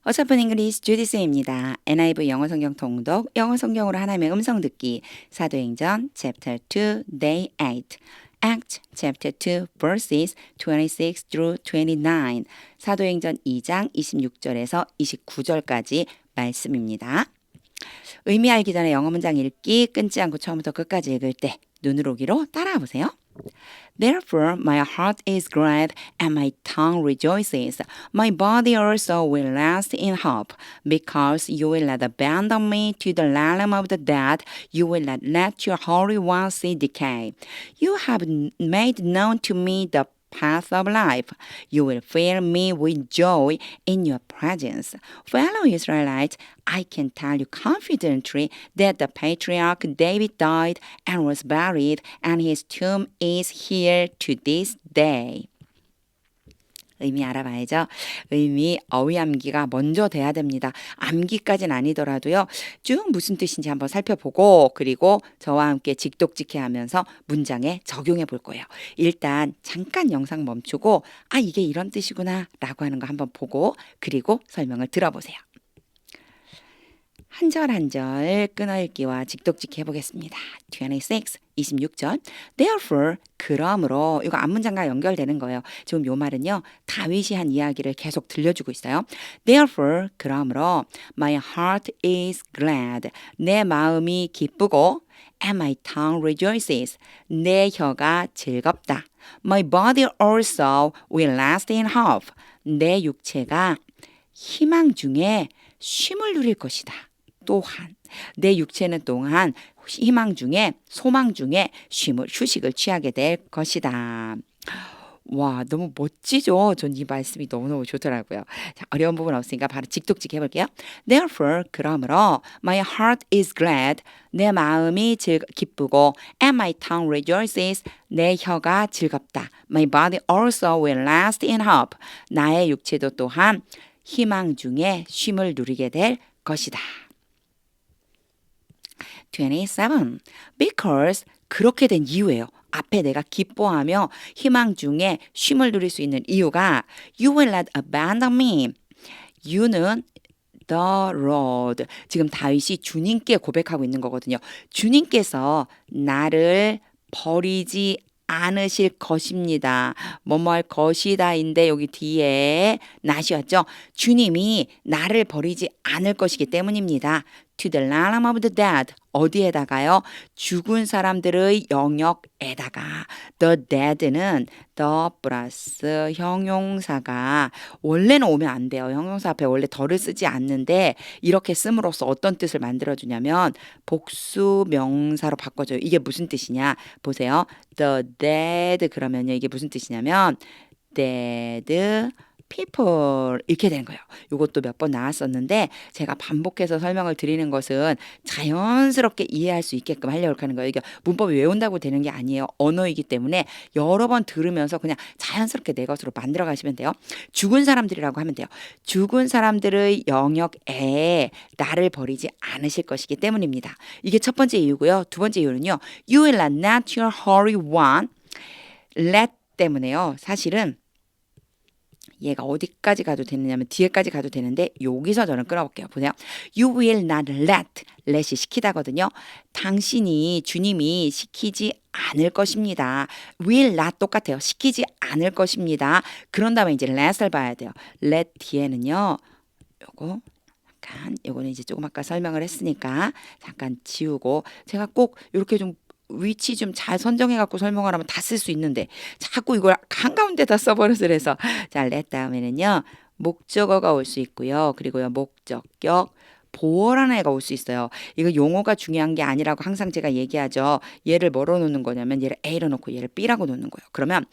어차피 잉글리시 주디스입니다. NIV 영어 성경 통독, 영어 성경으로 하나님의 음성 듣기, 사도행전 chapter 2, day 8, Act chapter 2, verses 26 through 29, 사도행전 2장 26절에서 29절까지 말씀입니다. 의미 알기 전에 영어 문장 읽기, 끊지 않고 처음부터 끝까지 읽을 때 눈으로 오기로 따라와 보세요. Therefore, my heart is glad and my tongue rejoices. My body also will rest in hope, because you will not abandon me to the realm of the dead. You will not let your Holy One see decay. You have made known to me the path of life. You will fill me with joy in your presence. Fellow Israelites, I can tell you confidently that the patriarch David died and was buried, and his tomb is here to this day. 의미 알아봐야죠. 의미 어휘암기가 먼저 돼야 됩니다. 암기까지는 아니더라도요. 쭉 무슨 뜻인지 한번 살펴보고 그리고 저와 함께 직독직해 하면서 문장에 적용해 볼 거예요. 일단 잠깐 영상 멈추고 이게 이런 뜻이구나 라고 하는 거 한번 보고 그리고 설명을 들어보세요. 한 절 한 절 끊어읽기와 직독직해 보겠습니다. 26절. Therefore, 그러므로 이거 앞문장과 연결되는 거예요. 지금 요 말은요. 다윗이 한 이야기를 계속 들려주고 있어요. Therefore, 그러므로 my heart is glad. 내 마음이 기쁘고 and my tongue rejoices. 내 혀가 즐겁다. My body also will rest in hope. 내 육체가 희망 중에 쉼을 누릴 것이다. 또한 내 육체는 또한 희망 중에 소망 중에 휴식을 취하게 될 것이다. 와, 너무 멋지죠? 전 이 말씀이 너무너무 좋더라고요. 자, 어려운 부분 없으니까 바로 직독직 해볼게요. Therefore, 그러므로 my heart is glad. 내 마음이 기쁘고 and my tongue rejoices. 내 혀가 즐겁다. My body also will rest in hope. 나의 육체도 또한 희망 중에 쉼을 누리게 될 것이다. 27. Because 그렇게 된 이유예요. 앞에 내가 기뻐하며 희망 중에 쉼을 누릴 수 있는 이유가 You will not abandon me. You는 the Lord. 지금 다윗이 주님께 고백하고 있는 거거든요. 주님께서 나를 버리지 않으실 것입니다. 뭐뭐할 것이다인데 여기 뒤에 not이 왔죠. 주님이 나를 버리지 않을 것이기 때문입니다. To the realm of the dead. 어디에다가요? 죽은 사람들의 영역에다가 the dead는 the 플러스 형용사가 원래는 오면 안 돼요. 형용사 앞에 원래 더를 쓰지 않는데 이렇게 씀으로써 어떤 뜻을 만들어주냐면 복수 명사로 바꿔줘요. 이게 무슨 뜻이냐? 보세요. The dead 그러면요. 이게 무슨 뜻이냐면 dead people 이렇게 되는 거예요. 이것도 몇 번 나왔었는데 제가 반복해서 설명을 드리는 것은 자연스럽게 이해할 수 있게끔 하려고 하는 거예요. 이게 문법이 외운다고 되는 게 아니에요. 언어이기 때문에 여러 번 들으면서 그냥 자연스럽게 내 것으로 만들어 가시면 돼요. 죽은 사람들이라고 하면 돼요. 죽은 사람들의 영역에 나를 버리지 않으실 것이기 때문입니다. 이게 첫 번째 이유고요. 두 번째 이유는요. You will not let your Holy One let 때문에요. 사실은 얘가 어디까지 가도 되느냐면 뒤에까지 가도 되는데 여기서 저는 끊어볼게요. 보세요. You will not let이 시키다거든요. 당신이 주님이 시키지 않을 것입니다. will not 똑같아요. 시키지 않을 것입니다. 그런 다음에 이제 let을 봐야 돼요. let 뒤에는요. 요거는 이제 조금 아까 설명을 했으니까 잠깐 지우고 제가 꼭 이렇게 좀 위치 좀 잘 선정해 갖고 설명을 하면 다 쓸 수 있는데 자꾸 이걸 한가운데다 써버릇을 해서 자, let 다음에는요. 목적어가 올 수 있고요. 그리고요. 목적격 보어라는 애가 올 수 있어요. 이거 용어가 중요한 게 아니라고 항상 제가 얘기하죠. 얘를 뭐로 놓는 거냐면 얘를 A로 놓고 얘를 B라고 놓는 거예요. 그러면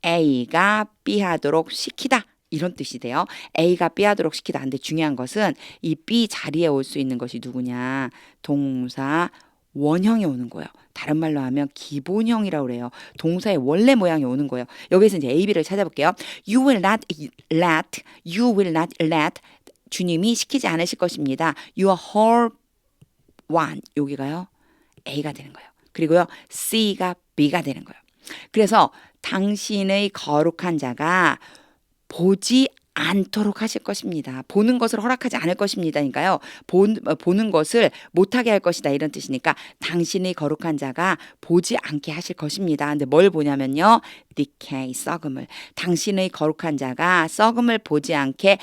A가 B 하도록 시키다. 이런 뜻이 돼요. A가 B 하도록 시키다. 근데 중요한 것은 이 B 자리에 올 수 있는 것이 누구냐. 동사 원형이 오는 거예요. 다른 말로 하면 기본형이라고 그래요. 동사의 원래 모양이 오는 거예요. 여기서 이제 A, B를 찾아볼게요. You will not let 주님이 시키지 않으실 것입니다. Your whole one 여기가요. A가 되는 거예요. 그리고요. C가 B가 되는 거예요. 그래서 당신의 거룩한 자가 보지 않도록 하실 것입니다. 보는 것을 허락하지 않을 것입니다니까요. 보는 것을 못하게 할 것이다 이런 뜻이니까 당신의 거룩한 자가 보지 않게 하실 것입니다. 근데 뭘 보냐면요. decay, 썩음을. 당신의 거룩한 자가 썩음을 보지 않게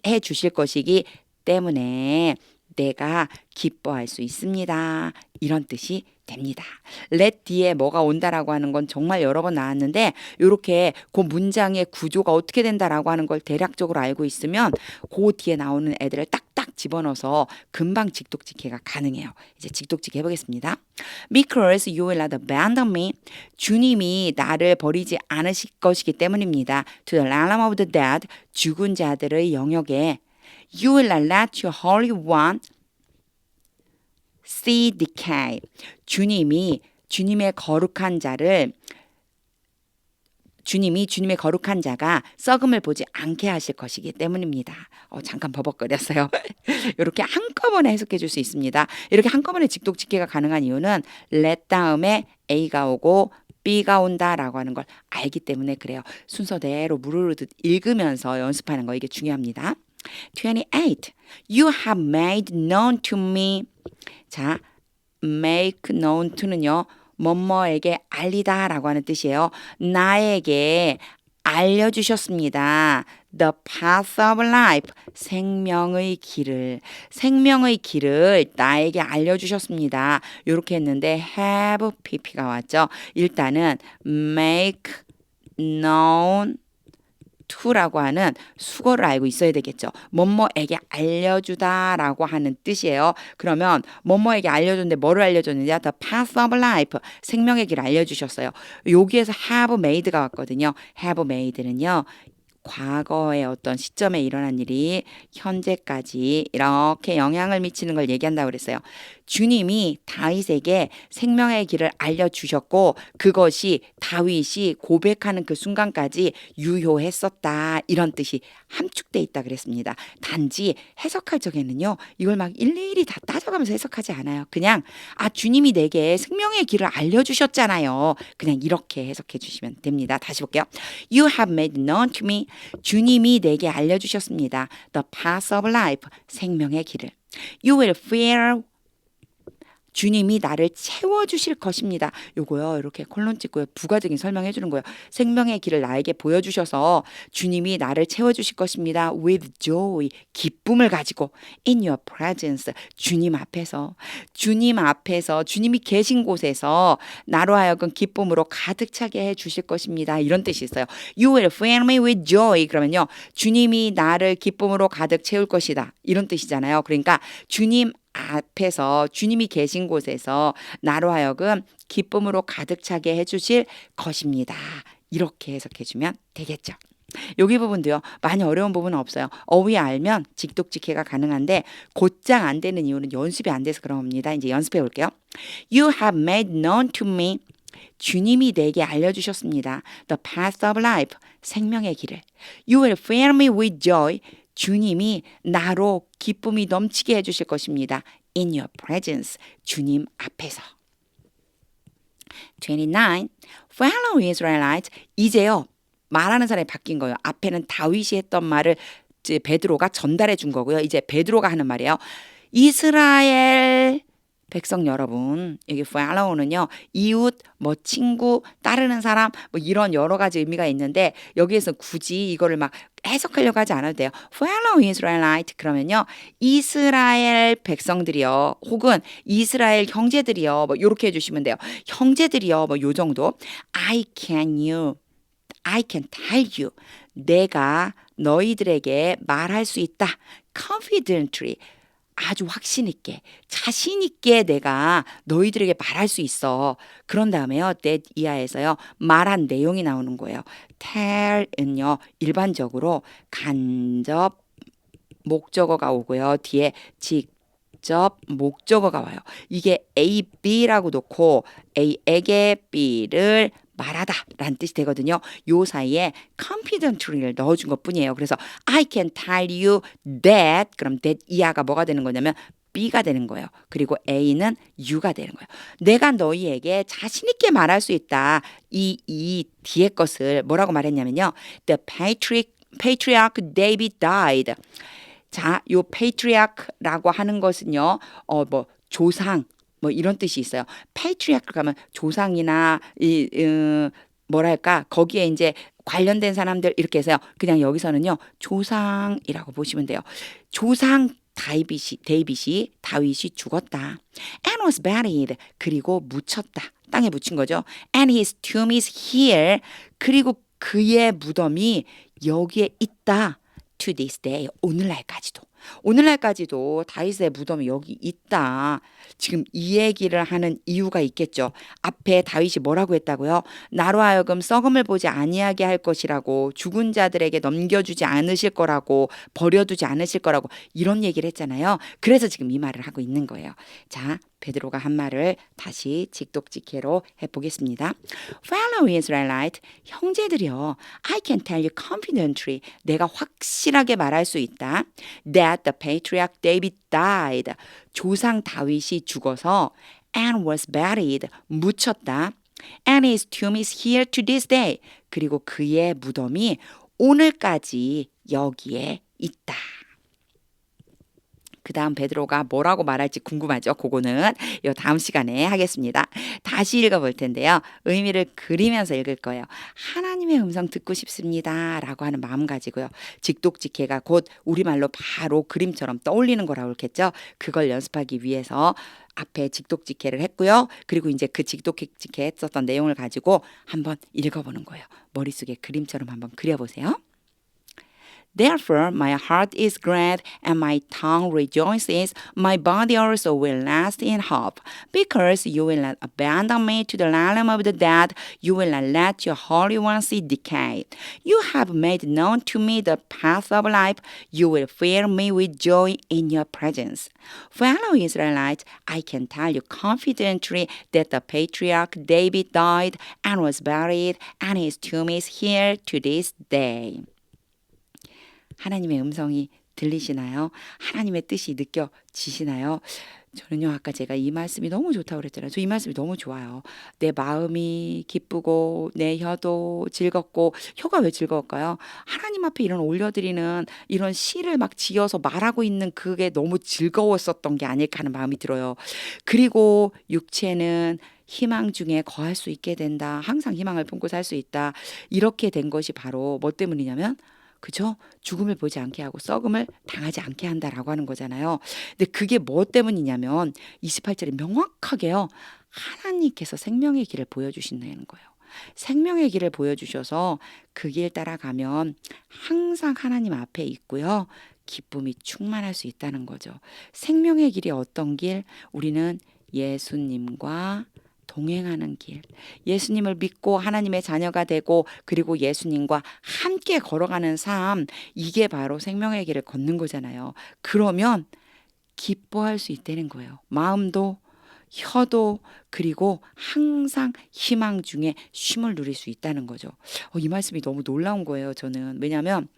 해 주실 것이기 때문에 내가 기뻐할 수 있습니다. 이런 뜻이 됩니다. let 뒤에 뭐가 온다라고 하는 건 정말 여러 번 나왔는데 이렇게 그 문장의 구조가 어떻게 된다라고 하는 걸 대략적으로 알고 있으면 그 뒤에 나오는 애들을 딱딱 집어넣어서 금방 직독직해가 가능해요. 이제 직독직해 해보겠습니다. Because you will not abandon me. 주님이 나를 버리지 않으실 것이기 때문입니다. To the realm of the dead. 죽은 자들의 영역에 You will not let your Holy One see decay. 주님의 거룩한 자가 썩음을 보지 않게 하실 것이기 때문입니다. 잠깐 버벅거렸어요. 이렇게 한꺼번에 해석해 줄 수 있습니다. 이렇게 한꺼번에 직독직해가 가능한 이유는 let 다음에 A가 오고 B가 온다라고 하는 걸 알기 때문에 그래요. 순서대로 무르르듯 읽으면서 연습하는 거 이게 중요합니다. 28. You have made known to me. 자, make known to는요. 뭐뭐에게 알리다 라고 하는 뜻이에요. 나에게 알려주셨습니다. The path of life. 생명의 길을 나에게 알려주셨습니다. 이렇게 했는데 have pp가 왔죠. 일단은 make known to라고 하는 수거를 알고 있어야 되겠죠. 뭐뭐에게 알려주다라고 하는 뜻이에요. 그러면 뭐뭐에게 알려줬는데 뭐를 알려줬느냐? The path of life. 생명의 길을 알려주셨어요. 여기에서 have made가 왔거든요. have made는요. 과거의 어떤 시점에 일어난 일이 현재까지 이렇게 영향을 미치는 걸 얘기한다고 그랬어요. 주님이 다윗에게 생명의 길을 알려주셨고 그것이 다윗이 고백하는 그 순간까지 유효했었다. 이런 뜻이 함축돼 있다 그랬습니다. 단지 해석할 적에는요. 이걸 막 일일이 다 따져가면서 해석하지 않아요. 그냥 주님이 내게 생명의 길을 알려주셨잖아요. 그냥 이렇게 해석해 주시면 됩니다. 다시 볼게요. You have made known to me. 주님이 내게 알려주셨습니다. The path of life. 생명의 길을. You will fill. 주님이 나를 채워주실 것입니다. 요거요. 이렇게 콜론 찍고요. 부가적인 설명해 주는 거예요. 생명의 길을 나에게 보여주셔서 주님이 나를 채워주실 것입니다. With joy. 기쁨을 가지고 in your presence. 주님 앞에서 주님이 계신 곳에서 나로 하여금 기쁨으로 가득 차게 해 주실 것입니다. 이런 뜻이 있어요. You will fill me with joy. 그러면요. 주님이 나를 기쁨으로 가득 채울 것이다. 이런 뜻이잖아요. 그러니까 주님 앞에서 주님이 계신 곳에서 나로 하여금 기쁨으로 가득 차게 해주실 것입니다. 이렇게 해석해주면 되겠죠. 여기 부분도요. 많이 어려운 부분은 없어요. 어휘 알면 직독직해가 가능한데 곧장 안 되는 이유는 연습이 안 돼서 그런 겁니다. 이제 연습해 볼게요. You have made known to me. 주님이 내게 알려주셨습니다. The path of life. 생명의 길을. You will fill me with joy. 주님이 나로 기쁨이 넘치게 해주실 것입니다. In your presence. 주님 앞에서. 29. Fellow Israelites. 이제요. 말하는 사람이 바뀐 거예요. 앞에는 다윗이 했던 말을 이제 베드로가 전달해 준 거고요. 이제 베드로가 하는 말이에요. 이스라엘 백성 여러분, 여기 follow는요, 이웃, 친구, 따르는 사람, 이런 여러 가지 의미가 있는데, 여기에서 굳이 이거를 막 해석하려고 하지 않아도 돼요. Follow Israelite 그러면요, 이스라엘 백성들이요, 혹은 이스라엘 형제들이요, 요렇게 해주시면 돼요. 형제들이요, 요 정도. I can tell you. 내가 너희들에게 말할 수 있다. Confidently. 아주 확신 있게, 자신 있게 내가 너희들에게 말할 수 있어. 그런 다음에요. that 이하에서요. 말한 내용이 나오는 거예요. tell은요. 일반적으로 간접 목적어가 오고요. 뒤에 직접 목적어가 와요. 이게 A, B라고 놓고 A에게 B를 말하다 라는 뜻이 되거든요. 요 사이에 confidently를 넣어준 것 뿐이에요. 그래서 I can tell you that 그럼 that 이하가 뭐가 되는 거냐면 B가 되는 거예요. 그리고 A는 U가 되는 거예요. 내가 너희에게 자신 있게 말할 수 있다. 이 뒤에 것을 뭐라고 말했냐면요. The patriarch David died. 자, 요 patriarch라고 하는 것은요, 뭐 조상 뭐 이런 뜻이 있어요. patriarch 가면 조상이나 뭐랄까 거기에 이제 관련된 사람들 이렇게 해서요. 그냥 여기서는요 조상이라고 보시면 돼요. 조상 다윗이 죽었다. And was buried. 그리고 묻혔다. 땅에 묻힌 거죠. And his tomb is here. 그리고 그의 무덤이 여기에 있다. To this day. 오늘날까지도 다윗의 무덤이 여기 있다. 지금 이 얘기를 하는 이유가 있겠죠. 앞에 다윗이 뭐라고 했다고요? 나로 하여금 썩음을 보지 아니하게 할 것이라고, 죽은 자들에게 넘겨주지 않으실 거라고, 버려두지 않으실 거라고 이런 얘기를 했잖아요. 그래서 지금 이 말을 하고 있는 거예요. 자, 베드로가 한 말을 다시 직독직해로 해보겠습니다. Fellow Israelite, 형제들이여, I can tell you confidently, 내가 확실하게 말할 수 있다. That the patriarch David died, 조상 다윗이 죽어서 and was buried, 묻혔다. And his tomb is here to this day, 그리고 그의 무덤이 오늘까지 여기에 있다. 그 다음 베드로가 뭐라고 말할지 궁금하죠. 그거는 이 다음 시간에 하겠습니다. 다시 읽어볼 텐데요. 의미를 그리면서 읽을 거예요. 하나님의 음성 듣고 싶습니다 라고 하는 마음 가지고요. 직독직해가 곧 우리말로 바로 그림처럼 떠올리는 거라고 했겠죠. 그걸 연습하기 위해서 앞에 직독직해를 했고요. 그리고 이제 그 직독직해 했었던 내용을 가지고 한번 읽어보는 거예요. 머릿속에 그림처럼 한번 그려보세요. Therefore, my heart is glad and my tongue rejoices. My body also will rest in hope, because you will not abandon me to the realm of the dead. You will not let your Holy One see decay. You have made known to me the path of life. You will fill me with joy in your presence. Fellow Israelites, I can tell you confidently that the patriarch David died and was buried, and his tomb is here to this day. 하나님의 음성이 들리시나요? 하나님의 뜻이 느껴지시나요? 저는요 아까 제가 이 말씀이 너무 좋다고 그랬잖아요. 저 이 말씀이 너무 좋아요. 내 마음이 기쁘고 내 혀도 즐겁고, 혀가 왜 즐거울까요? 하나님 앞에 이런 올려드리는 이런 시를 막 지어서 말하고 있는 그게 너무 즐거웠었던 게 아닐까 하는 마음이 들어요. 그리고 육체는 희망 중에 거할 수 있게 된다. 항상 희망을 품고 살 수 있다. 이렇게 된 것이 바로 뭐 때문이냐면, 그죠? 죽음을 보지 않게 하고 썩음을 당하지 않게 한다라고 하는 거잖아요. 근데 그게 뭐 때문이냐면 28절에 명확하게요. 하나님께서 생명의 길을 보여주신다는 거예요. 생명의 길을 보여주셔서 그 길 따라가면 항상 하나님 앞에 있고요. 기쁨이 충만할 수 있다는 거죠. 생명의 길이 어떤 길? 우리는 예수님과 동행하는 길, 예수님을 믿고 하나님의 자녀가 되고 그리고 예수님과 함께 걸어가는 삶, 이게 바로 생명의 길을 걷는 거잖아요. 그러면 기뻐할 수 있다는 거예요. 마음도 혀도 그리고 항상 희망 중에 쉼을 누릴 수 있다는 거죠. 이 말씀이 너무 놀라운 거예요. 저는 왜냐하면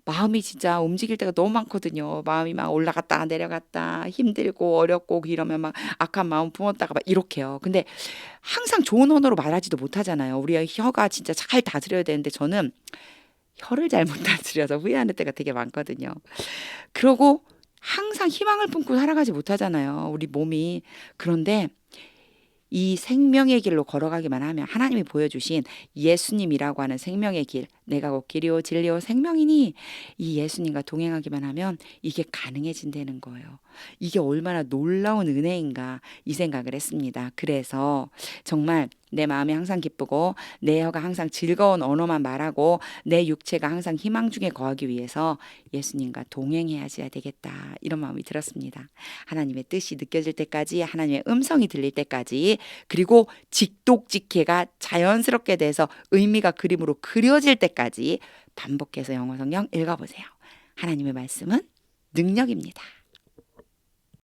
마음이 진짜 움직일 때가 너무 많거든요. 마음이 막 올라갔다 내려갔다 힘들고 어렵고 이러면 막 악한 마음 품었다가 막 이렇게요. 근데 항상 좋은 언어로 말하지도 못하잖아요. 우리 혀가 진짜 잘 다스려야 되는데 저는 혀를 잘 못 다스려서 후회하는 때가 되게 많거든요. 그러고 항상 희망을 품고 살아가지 못하잖아요. 우리 몸이. 그런데 이 생명의 길로 걸어가기만 하면 하나님이 보여주신 예수님이라고 하는 생명의 길, 내가 곧 길이요 진리요 생명이니 이 예수님과 동행하기만 하면 이게 가능해진다는 거예요. 이게 얼마나 놀라운 은혜인가 이 생각을 했습니다. 그래서 정말 내 마음이 항상 기쁘고 내 혀가 항상 즐거운 언어만 말하고 내 육체가 항상 희망 중에 거하기 위해서 예수님과 동행해야 되겠다 이런 마음이 들었습니다. 하나님의 뜻이 느껴질 때까지, 하나님의 음성이 들릴 때까지, 그리고 직독직해가 자연스럽게 돼서 의미가 그림으로 그려질 때까지 반복해서 영어 성경 읽어보세요. 하나님의 말씀은 능력입니다.